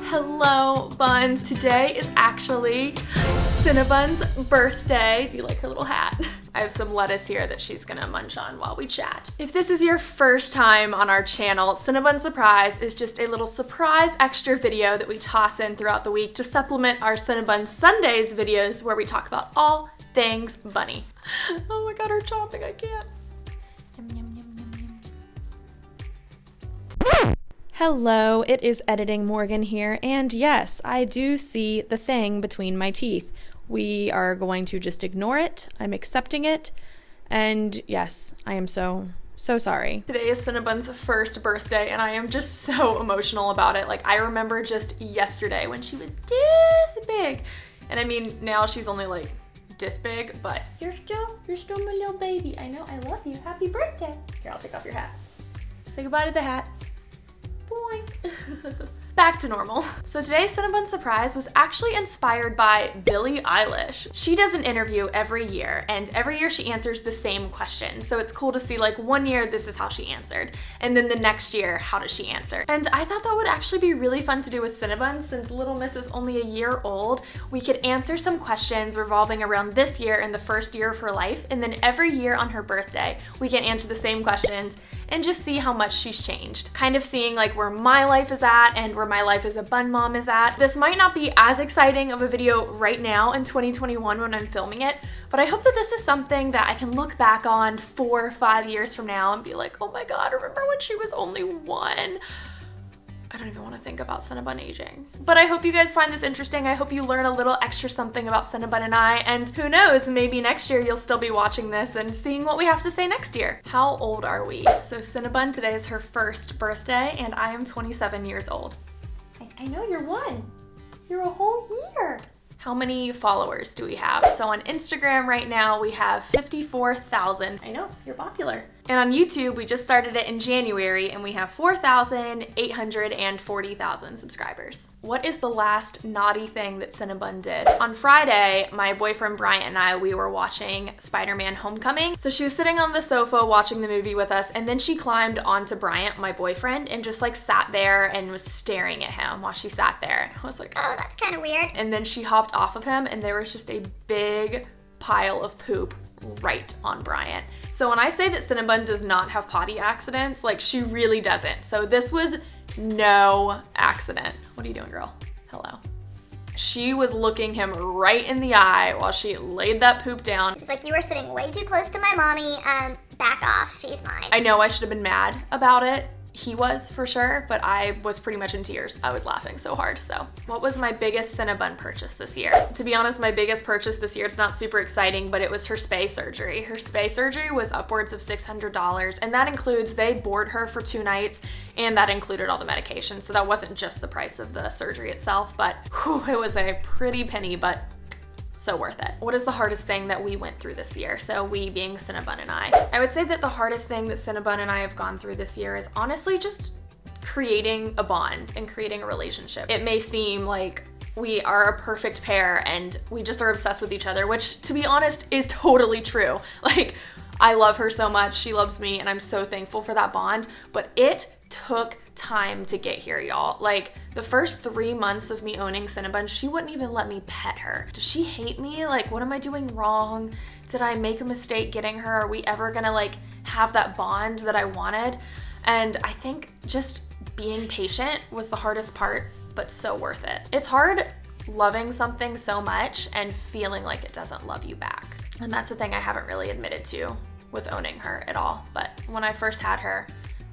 Hello, Buns. Today is actually Cinnabun's birthday. Do you like her little hat? I have some lettuce here that she's gonna munch on while we chat. If this is your first time on our channel, Cinnabun Surprise is just a little surprise extra video that we toss in throughout the week to supplement our Cinnabun Sundays videos where we talk about all things bunny. Oh my god, her chomping, I can't. Yum, yum, yum, yum, yum. Hello, it is Editing Morgan here, and yes, I do see the thing between my teeth. We are going to just ignore it. I'm accepting it, and yes, I am so sorry. Today is Cinnabun's first birthday, and I am just so emotional about it. Like, I remember just yesterday when she was this big, and I mean, now she's only like this big, but you're still my little baby. I know, I love you. Happy birthday. Here, I'll take off your hat. Say goodbye to the hat. Back to normal. So today's Cinnabun Surprise was actually inspired by Billie Eilish. She does an interview every year, and every year she answers the same question. So it's cool to see, like, one year this is how she answered, and then the next year how does she answer. And I thought that would actually be really fun to do with Cinnabun. Since Little Miss is only a year old, we could answer some questions revolving around this year and the first year of her life, and then every year on her birthday we can answer the same questions and just see how much she's changed. Kind of seeing like where my life is at and where my life as a bun mom is at. This might not be as exciting of a video right now in 2021 when I'm filming it, but I hope that this is something that I can look back on 4 or 5 years from now and be like, oh my god, remember when she was only 1? I don't even want to think about Cinnabun aging. But I hope you guys find this interesting. I hope you learn a little extra something about Cinnabun and I, and who knows, maybe next year you'll still be watching this and seeing what we have to say next year. How old are we? So Cinnabun, today is her first birthday, and I am 27 years old. I know, you're 1. You're a whole year. How many followers do we have? So on Instagram right now, we have 54,000. I know, you're popular. And on YouTube, we just started it in January, and we have 4,840,000 subscribers. What is the last naughty thing that Cinnabun did? On Friday, my boyfriend Bryant and I, we were watching Spider-Man Homecoming. So she was sitting on the sofa watching the movie with us, and then she climbed onto Bryant, my boyfriend, and just like sat there and was staring at him while she sat there. And I was like, oh, that's kind of weird. And then she hopped off of him, and there was just a big pile of poop right on Bryant. So when I say that Cinnabun does not have potty accidents, like, she really doesn't. So this was no accident. What are you doing, girl? Hello. She was looking him right in the eye while she laid that poop down. It's like, you were sitting way too close to my mommy. Back off, she's mine. I know I should have been mad about it. He was, for sure, but I was pretty much in tears. I was laughing so hard. So what was my biggest Cinnabun purchase this year? To be honest, my biggest purchase this year, it's not super exciting, but it was her 𝒐 surgery. Her 𝒐 surgery was upwards of $600, and that includes, they board her for 2 nights, and that included all the medication. So that wasn't just the price of the surgery itself, but whew, it was a pretty penny, but so worth it. What is the hardest thing that we went through this year? So we being Cinnabun and I. I would say that the hardest thing that Cinnabun and I have gone through this year is honestly just creating a bond and creating a relationship. It may seem like we are a perfect pair and we just are obsessed with each other, which, to be honest, is totally true. Like, I love her so much, she loves me, and I'm so thankful for that bond, but it took time to get here, y'all. Like, the first 3 months of me owning Cinnabun, she wouldn't even let me pet her. Does she hate me? Like, what am I doing wrong? Did I make a mistake getting her? Are we ever gonna like have that bond that I wanted? And I think just being patient was the hardest part, but so worth it. It's hard loving something so much and feeling like it doesn't love you back. And that's the thing I haven't really admitted to with owning her at all. But when I first had her,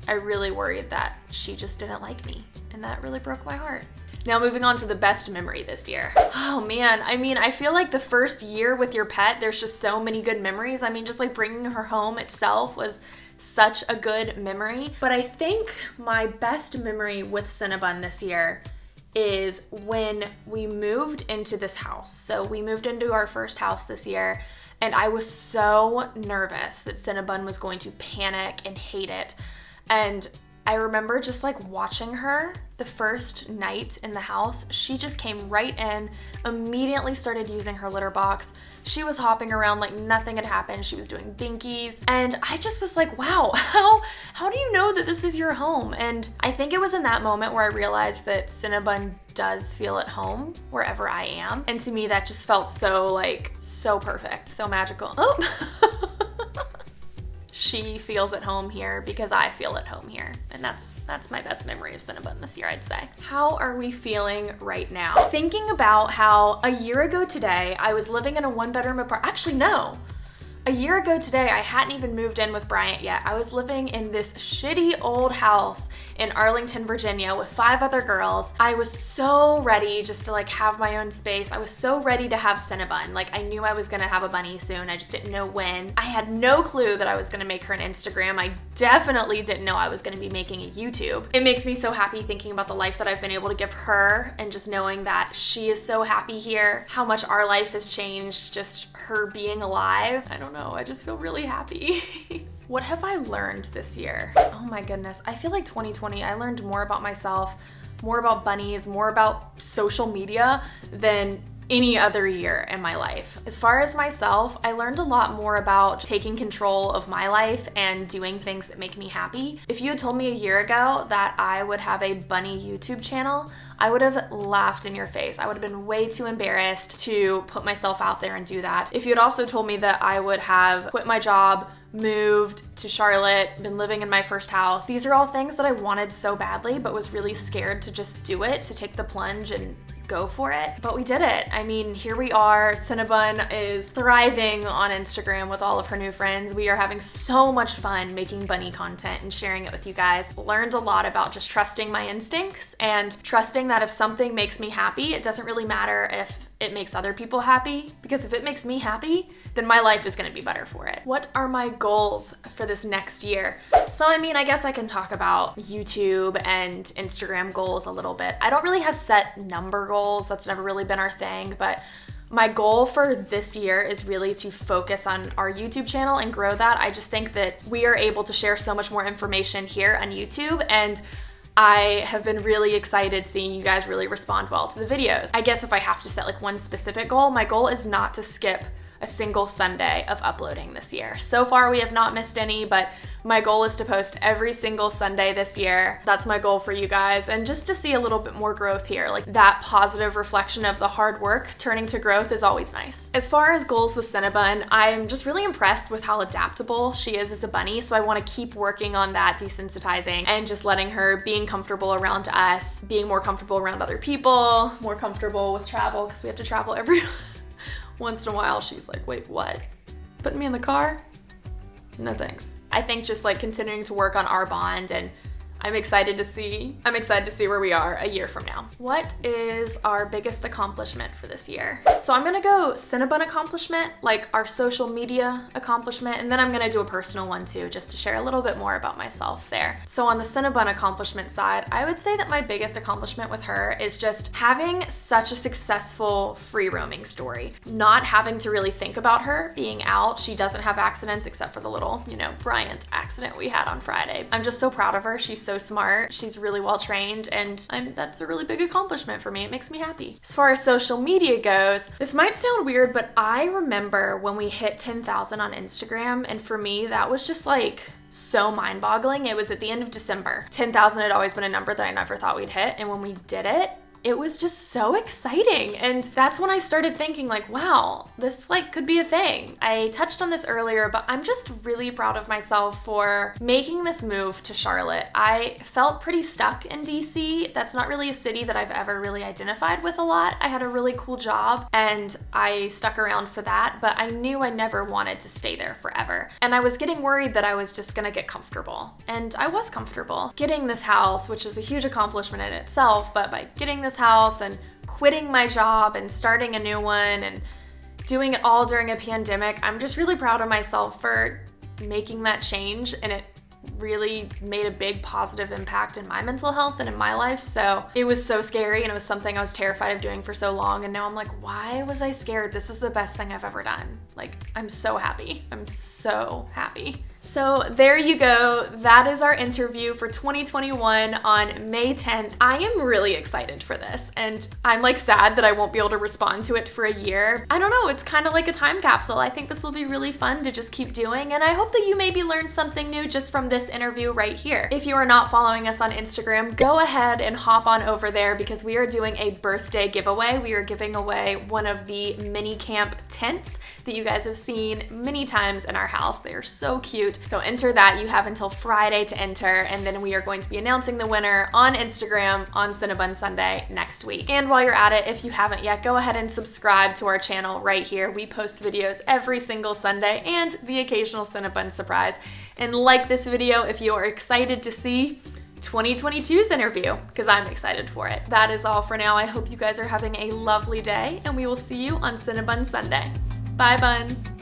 I really worried that she just didn't like me, and that really broke my heart. Now moving on to the best memory this year. Oh man, I mean, I feel like the first year with your pet, there's just so many good memories. I mean, just like bringing her home itself was such a good memory. But I think my best memory with Cinnabun this year is when we moved into this house. So we moved into our first house this year, and I was so nervous that Cinnabun was going to panic and hate it. And I remember just like watching her the first night in the house. She just came right in, immediately started using her litter box. She was hopping around like nothing had happened. She was doing binkies. And I just was like, wow, how do you know that this is your home? And I think it was in that moment where I realized that Cinnabun does feel at home wherever I am. And to me, that just felt so perfect, so magical. Oh. She feels at home here because I feel at home here. And that's my best memory of Cinnabun this year, I'd say. How are we feeling right now? Thinking about how a year ago today, I was living in a 1-bedroom apartment. Actually, no. A year ago today, I hadn't even moved in with Bryant yet. I was living in this shitty old house in Arlington, Virginia with 5 other girls. I was so ready just to like have my own space. I was so ready to have Cinnabun. Like I knew I was gonna have a bunny soon. I just didn't know when. I had no clue that I was gonna make her an Instagram. I definitely didn't know I was gonna be making a YouTube. It makes me so happy thinking about the life that I've been able to give her and just knowing that she is so happy here, how much our life has changed, just her being alive. I don't know, I just feel really happy. What have I learned this year? Oh my goodness, I feel like 2020, I learned more about myself, more about bunnies, more about social media than any other year in my life. As far as myself, I learned a lot more about taking control of my life and doing things that make me happy. If you had told me a year ago that I would have a bunny YouTube channel, I would have laughed in your face. I would have been way too embarrassed to put myself out there and do that. If you had also told me that I would have quit my job, moved to Charlotte, been living in my first house. These are all things that I wanted so badly, but was really scared to just do it, to take the plunge and go for it. But we did it. I mean, here we are. Cinnabun is thriving on Instagram with all of her new friends. We are having so much fun making bunny content and sharing it with you guys. Learned a lot about just trusting my instincts and trusting that if something makes me happy, it doesn't really matter if it makes other people happy, because if it makes me happy, then my life is gonna be better for it. What are my goals for this next year? So I mean, I guess I can talk about YouTube and Instagram goals a little bit. I don't really have set number goals. That's never really been our thing, but my goal for this year is really to focus on our YouTube channel and grow that. I just think that we are able to share so much more information here on YouTube, and I have been really excited seeing you guys really respond well to the videos. I guess if I have to set like one specific goal, my goal is not to skip a single Sunday of uploading this year. So far we have not missed any, but my goal is to post every single Sunday this year. That's my goal for you guys, and just to see a little bit more growth here. Like that positive reflection of the hard work turning to growth is always nice. As far as goals with Cinnabun, I'm just really impressed with how adaptable she is as a bunny, so I want to keep working on that desensitizing and just letting her being comfortable around us, being more comfortable around other people, more comfortable with travel, because we have to travel every once in a while. She's like, wait, what? Putting me in the car? No thanks. I think just like continuing to work on our bond, and I'm excited to see where we are a year from now. What is our biggest accomplishment for this year? So I'm gonna go Cinnabun accomplishment, like our social media accomplishment, and then I'm gonna do a personal one too, just to share a little bit more about myself there. So on the Cinnabun accomplishment side, I would say that my biggest accomplishment with her is just having such a successful free roaming story. Not having to really think about her being out. She doesn't have accidents except for the little, Bryant accident we had on Friday. I'm just so proud of her. She's so smart. She's really well trained, and that's a really big accomplishment for me. It makes me happy. As far as social media goes, this might sound weird, but I remember when we hit 10,000 on Instagram, and for me, that was just like so mind-boggling. It was at the end of December. 10,000 had always been a number that I never thought we'd hit, and when we did it, it was just so exciting. And that's when I started thinking like, wow, this like could be a thing. I touched on this earlier, but I'm just really proud of myself for making this move to Charlotte. I felt pretty stuck in DC. That's not really a city that I've ever really identified with a lot. I had a really cool job and I stuck around for that, but I knew I never wanted to stay there forever. And I was getting worried that I was just gonna get comfortable. And I was comfortable. Getting this house, which is a huge accomplishment in itself, but by getting this house and quitting my job and starting a new one and doing it all during a pandemic, I'm just really proud of myself for making that change, and it really made a big positive impact in my mental health and in my life. So it was so scary, and it was something I was terrified of doing for so long, and now I'm like, why was I scared? This is the best thing I've ever done. Like, I'm so happy. I'm so happy. So there you go. That is our interview for 2021 on May 10th. I am really excited for this, and I'm like sad that I won't be able to respond to it for a year. I don't know, it's kind of like a time capsule. I think this will be really fun to just keep doing, and I hope that you maybe learned something new just from this interview right here. If you are not following us on Instagram, go ahead and hop on over there because we are doing a birthday giveaway. We are giving away one of the mini camp tents that you guys have seen many times in our house. They are so cute. So enter that. You have until Friday to enter, and then we are going to be announcing the winner on Instagram on Cinnabun Sunday next week. And while you're at it, if you haven't yet, go ahead and subscribe to our channel right here. We post videos every single Sunday and the occasional Cinnabun surprise. And like this video if you are excited to see 2022's interview, because I'm excited for it. That is all for now. I hope you guys are having a lovely day, and we will see you on Cinnabun Sunday. Bye, Buns!